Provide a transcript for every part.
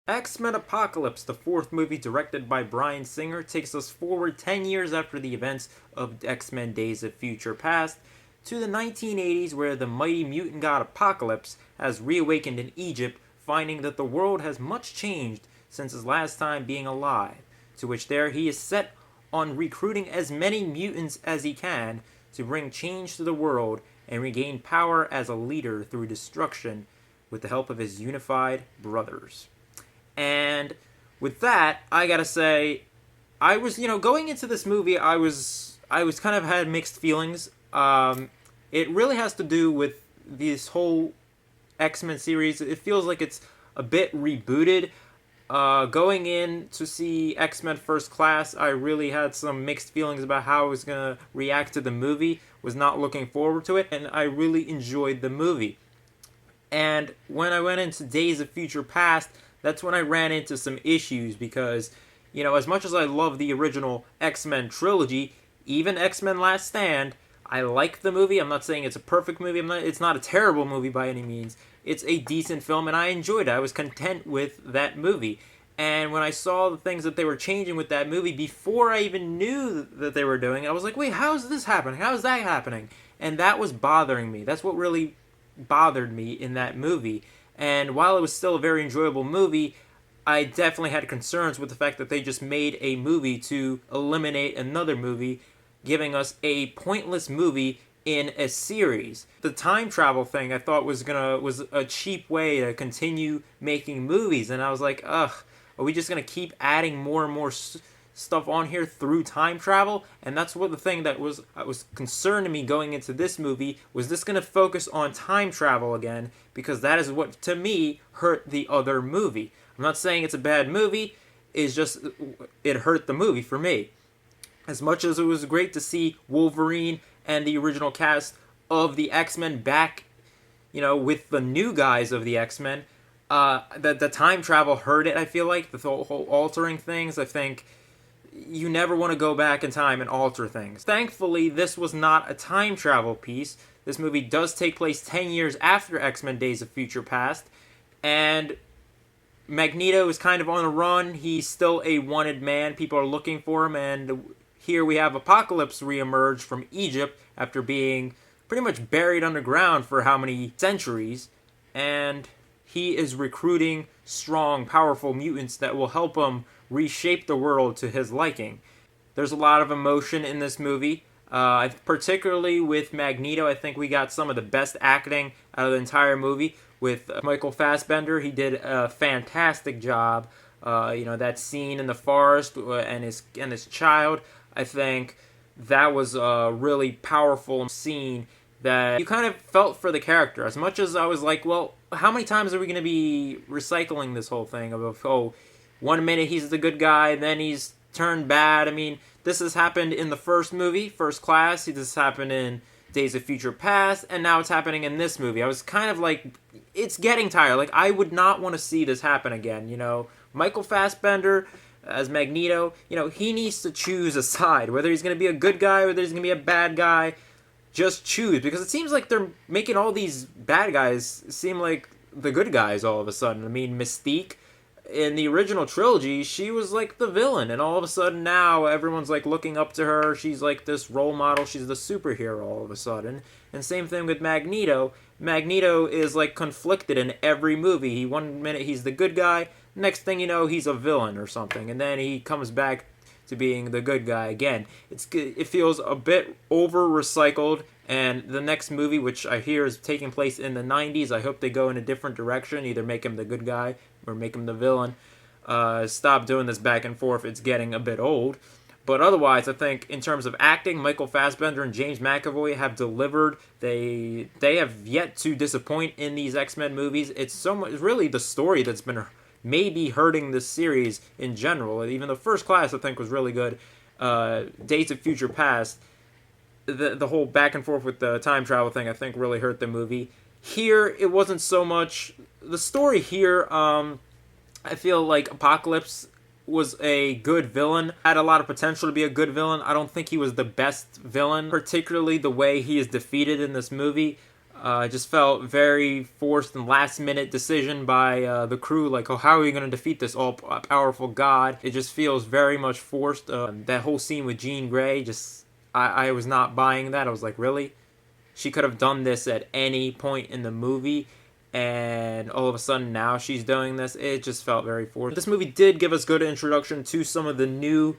X-Men Apocalypse, the fourth movie directed by Bryan Singer, takes us forward 10 years after the events of X-Men Days of Future Past to the 1980s, where the mighty mutant god Apocalypse has reawakened in Egypt, finding that the world has much changed since his last time being alive, to which there he is set on recruiting as many mutants as he can to bring change to the world and regain power as a leader through destruction with the help of his unified brothers. And with that, I gotta say, I was, going into this movie, I was kind of had mixed feelings. It really has to do with this whole X-Men series. It feels like it's a bit rebooted. Going in to see X-Men First Class, I really had some mixed feelings about how I was gonna react to the movie. Was not looking forward to it, and I really enjoyed the movie. And when I went into Days of Future Past, that's when I ran into some issues because, as much as I love the original X-Men trilogy, even X-Men Last Stand, I like the movie. I'm not saying it's a perfect movie. It's not a terrible movie by any means. It's a decent film, and I enjoyed it. I was content with that movie. And when I saw the things that they were changing with that movie before I even knew that they were doing it, I was like, wait, how is this happening? How is that happening? And that was bothering me. That's what really bothered me in that movie. And while it was still a very enjoyable movie, I definitely had concerns with the fact that they just made a movie to eliminate another movie, giving us a pointless movie in a series. The time travel thing I thought was a cheap way to continue making movies, and I was like, ugh, are we just gonna keep adding more and more stuff on here through time travel? And that's what the thing that was concerning me going into this movie. Was this going to focus on time travel again? Because that is what, to me, hurt the other movie. I'm not saying it's a bad movie. It's just, it hurt the movie for me. As much as it was great to see Wolverine and the original cast of the X-Men back, with the new guys of the X-Men, the time travel hurt it, I feel like. The whole altering things, I think you never want to go back in time and alter things. Thankfully, this was not a time travel piece. This movie does take place 10 years after X-Men Days of Future Past, and Magneto is kind of on the run. He's still a wanted man. People are looking for him, and here we have Apocalypse reemerge from Egypt after being pretty much buried underground for how many centuries, and he is recruiting strong, powerful mutants that will help him reshape the world to his liking. There's a lot of emotion in this movie, particularly with Magneto. I think we got some of the best acting out of the entire movie with Michael Fassbender. He did a fantastic job. That scene in the forest and his child. I think that was a really powerful scene that you kind of felt for the character. As much as I was like, well, how many times are we going to be recycling this whole thing of, 1 minute he's the good guy, then he's turned bad. I mean, this has happened in the first movie, First Class. This happened in Days of Future Past, and now it's happening in this movie. I was kind of like, it's getting tired. Like, I would not want to see this happen again, Michael Fassbender as Magneto, he needs to choose a side. Whether he's going to be a good guy or whether he's going to be a bad guy, just choose. Because it seems like they're making all these bad guys seem like the good guys all of a sudden. I mean, Mystique, in the original trilogy, she was like the villain, and all of a sudden now everyone's like looking up to her. She's like this role model. She's the superhero all of a sudden. And same thing with Magneto. Magneto is like conflicted in every movie. 1 minute he's the good guy, next thing you know he's a villain or something, and then he comes back to being the good guy again. It feels a bit over recycled. And the next movie, which I hear is taking place in the 90s, I hope they go in a different direction. Either make him the good guy or make him the villain. Stop doing this back and forth. It's getting a bit old. But otherwise, I think in terms of acting, Michael Fassbender and James McAvoy have delivered. They have yet to disappoint in these X-Men movies. It's really the story that's been maybe hurting this series in general. Even the First Class, I think, was really good. Days of Future Past, the whole back and forth with the time travel thing, I think, really hurt the movie. Here, it wasn't so much the story here. I feel like Apocalypse was a good villain, had a lot of potential to be a good villain. I don't think he was the best villain, particularly the way he is defeated in this movie. It just felt very forced and last minute decision by the crew. Like, oh, how are we going to defeat this all powerful god? It just feels very much forced. That whole scene with Jean Grey, I was not buying that. I was like, really? She could have done this at any point in the movie, and all of a sudden now she's doing this. It just felt very forced. This movie did give us good introduction to some of the new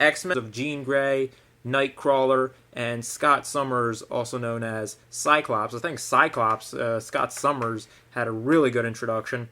X-Men of Jean Grey, Nightcrawler, and Scott Summers, also known as Cyclops. I think Cyclops, Scott Summers, had a really good introduction.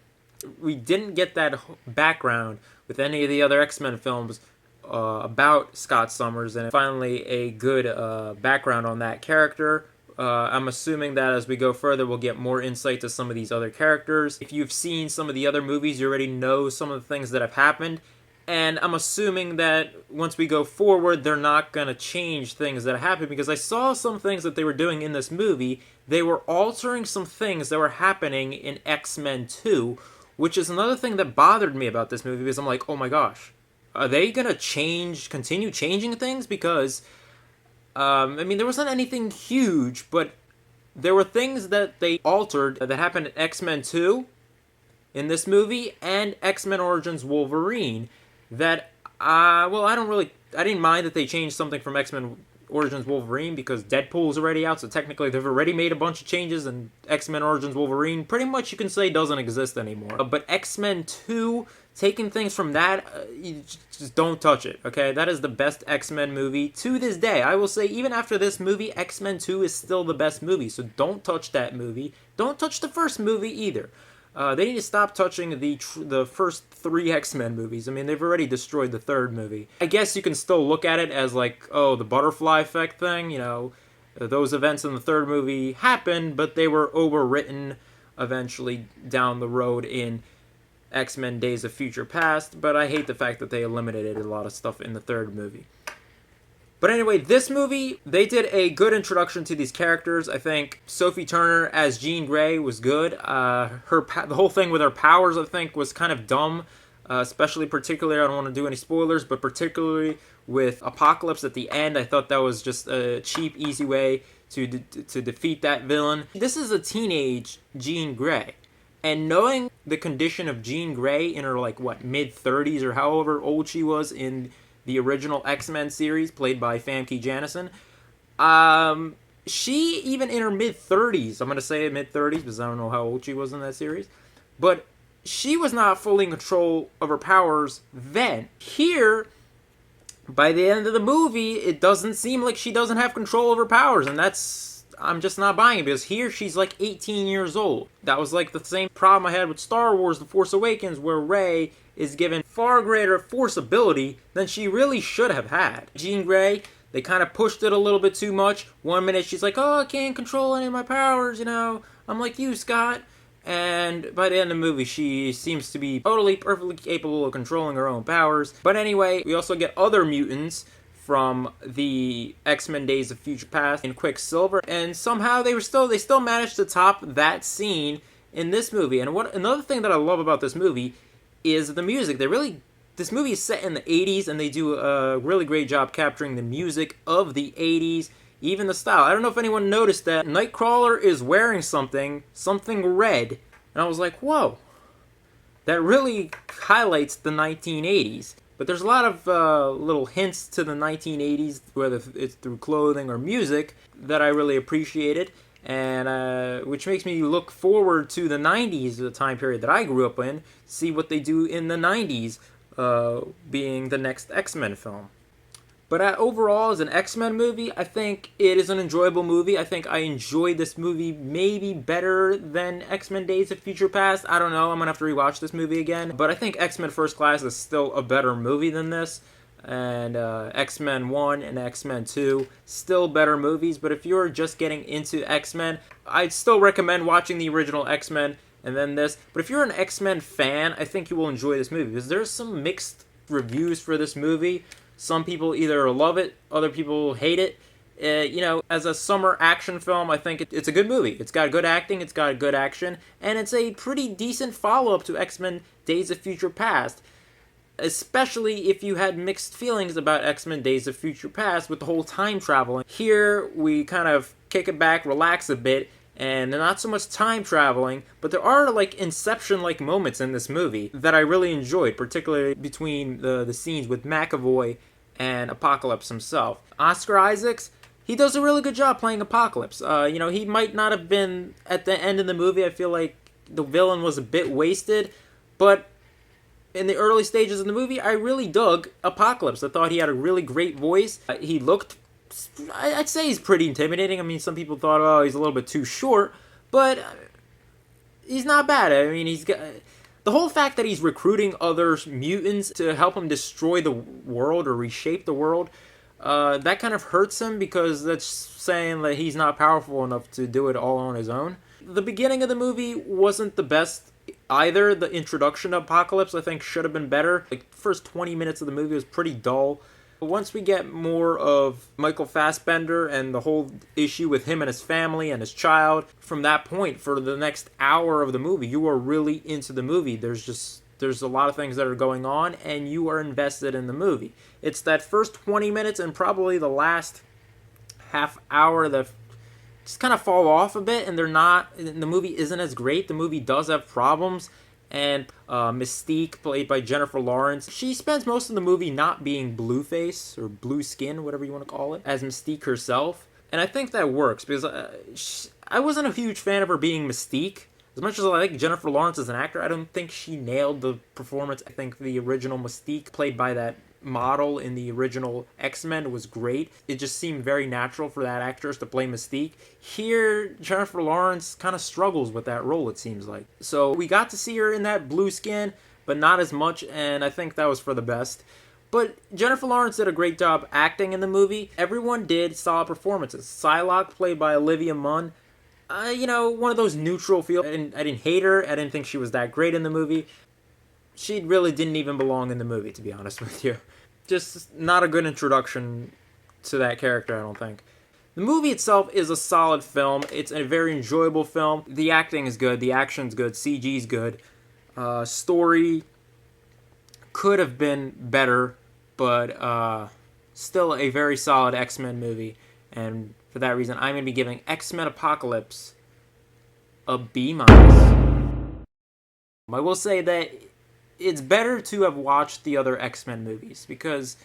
We didn't get that background with any of the other X-Men films about Scott Summers, and finally a good background on that character. I'm assuming that as we go further, we'll get more insight to some of these other characters. If you've seen some of the other movies, you already know some of the things that have happened. And I'm assuming that once we go forward, they're not going to change things that happened, because I saw some things that they were doing in this movie. They were altering some things that were happening in X-Men 2, which is another thing that bothered me about this movie, because I'm like, oh my gosh, are they going to continue changing things? Because, I mean, there wasn't anything huge, but there were things that they altered that happened in X-Men 2 in this movie and X-Men Origins Wolverine that, I didn't mind that they changed something from X-Men Origins Wolverine because Deadpool's already out, so technically they've already made a bunch of changes, and X-Men Origins Wolverine pretty much you can say doesn't exist anymore. But X-Men 2, taking things from that, you just don't touch it, okay? That is the best X-Men movie to this day. I will say, even after this movie, X-Men 2 is still the best movie, so don't touch that movie. Don't touch the first movie either. They need to stop touching the first 3 X-Men movies. I mean, they've already destroyed the third movie. I guess you can still look at it as like, oh, the butterfly effect thing, you know, those events in the third movie happened, but they were overwritten eventually down the road in X-Men Days of Future Past, but I hate the fact that they eliminated a lot of stuff in the third movie. But anyway, this movie, they did a good introduction to these characters. I think Sophie Turner as Jean Grey was good. The whole thing with her powers, I think, was kind of dumb. Particularly, I don't want to do any spoilers, but particularly with Apocalypse at the end, I thought that was just a cheap, easy way to defeat that villain. This is a teenage Jean Grey. And knowing the condition of Jean Grey in her, mid-30s or however old she was in the original X-Men series, played by Famke Janssen. She, even in her mid-30s, I'm going to say mid-30s because I don't know how old she was in that series, but she was not fully in control of her powers then. Here, by the end of the movie, it doesn't seem like she doesn't have control of her powers, and I'm just not buying it, because here she's like 18 years old. That was like the same problem I had with Star Wars The Force Awakens, where Rey is given far greater force ability than she really should have had. Jean Grey, they kind of pushed it a little bit too much. One minute she's like, oh, I can't control any of my powers, you know, I'm like you, Scott. And by the end of the movie, she seems to be totally, perfectly capable of controlling her own powers. But anyway, we also get other mutants from the X-Men Days of Future Past in Quicksilver, and somehow they still managed to top that scene in this movie. And another thing that I love about this movie is the music. This movie is set in the 80s, and they do a really great job capturing the music of the 80s, even the style. I don't know if anyone noticed that Nightcrawler is wearing something red, and I was like, whoa, that really highlights the 1980s. But there's a lot of little hints to the 1980s, whether it's through clothing or music, that I really appreciated, and which makes me look forward to the 90s, the time period that I grew up in, see what they do in the 90s, being the next X-Men film. But overall, as an X-Men movie, I think it is an enjoyable movie. I think I enjoyed this movie maybe better than X-Men Days of Future Past. I don't know. I'm going to have to rewatch this movie again. But I think X-Men First Class is still a better movie than this. And X-Men 1 and X-Men 2, still better movies. But if you're just getting into X-Men, I'd still recommend watching the original X-Men and then this. But if you're an X-Men fan, I think you will enjoy this movie, because there's some mixed reviews for this movie. Some people either love it, other people hate it. As a summer action film, I think it's a good movie. It's got good acting, it's got good action, and it's a pretty decent follow-up to X-Men Days of Future Past. Especially if you had mixed feelings about X-Men Days of Future Past with the whole time traveling. Here, we kind of kick it back, relax a bit, and not so much time traveling, but there are like Inception-like moments in this movie that I really enjoyed, particularly between the scenes with McAvoy and Apocalypse himself. Oscar Isaacs, he does a really good job playing Apocalypse. He might not have been at the end of the movie. I feel like the villain was a bit wasted, but in the early stages of the movie, I really dug Apocalypse. I thought he had a really great voice. He looked, I'd say he's pretty intimidating. I mean, some people thought, oh, he's a little bit too short, but he's not bad. I mean, he's got the whole fact that he's recruiting other mutants to help him destroy the world or reshape the world. That kind of hurts him because that's saying that he's not powerful enough to do it all on his own. The beginning of the movie wasn't the best either. The introduction of Apocalypse, I think, should have been better. Like, the first 20 minutes of the movie was pretty dull. But once we get more of Michael Fassbender and the whole issue with him and his family and his child, from that point, for the next hour of the movie, you are really into the movie. There's a lot of things that are going on, and you are invested in the movie. It's that first 20 minutes and probably the last half hour that just kind of fall off a bit, and the movie isn't as great. The movie does have problems, and Mystique, played by Jennifer Lawrence, she spends most of the movie not being Blueface, or Blue Skin, whatever you want to call it, as Mystique herself. And I think that works, because I wasn't a huge fan of her being Mystique. As much as I like Jennifer Lawrence as an actor, I don't think she nailed the performance. I think the original Mystique, played by that model in the original X-Men, was great. It just seemed very natural for that actress to play Mystique. Here, Jennifer Lawrence kind of struggles with that role, it seems like. So we got to see her in that blue skin, but not as much, and I think that was for the best. But Jennifer Lawrence did a great job acting in the movie. Everyone did solid performances. Psylocke, played by Olivia Munn, one of those neutral feels. I didn't hate her. I didn't think she was that great in the movie. She really didn't even belong in the movie, to be honest with you. Just not a good introduction to that character, I don't think. The movie itself is a solid film. It's a very enjoyable film. The acting is good. The action's good. CG's good. Story could have been better, but still a very solid X-Men movie. And for that reason, I'm going to be giving X-Men Apocalypse a B-. I will say that it's better to have watched the other X-Men movies, because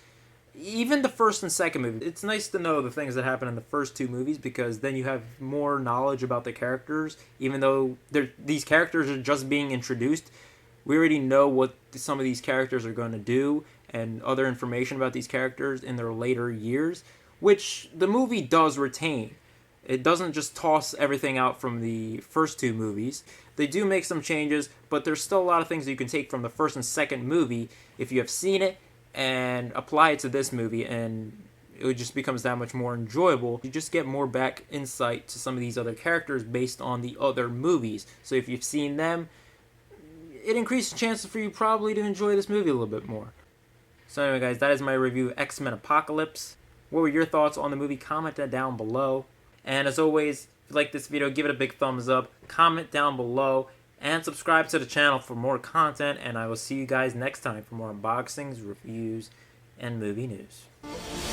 even the first and second movie, it's nice to know the things that happen in the first two movies, because then you have more knowledge about the characters. Even though these characters are just being introduced, we already know what some of these characters are going to do and other information about these characters in their later years, which the movie does retain. It doesn't just toss everything out from the first two movies. They do make some changes, but there's still a lot of things that you can take from the first and second movie if you have seen it and apply it to this movie, and it just becomes that much more enjoyable. You just get more back insight to some of these other characters based on the other movies. So if you've seen them, it increases chances for you probably to enjoy this movie a little bit more. So anyway, guys, that is my review of X-Men Apocalypse. What were your thoughts on the movie? Comment that down below. And as always, if you like this video, give it a big thumbs up, comment down below, and subscribe to the channel for more content. And I will see you guys next time for more unboxings, reviews, and movie news.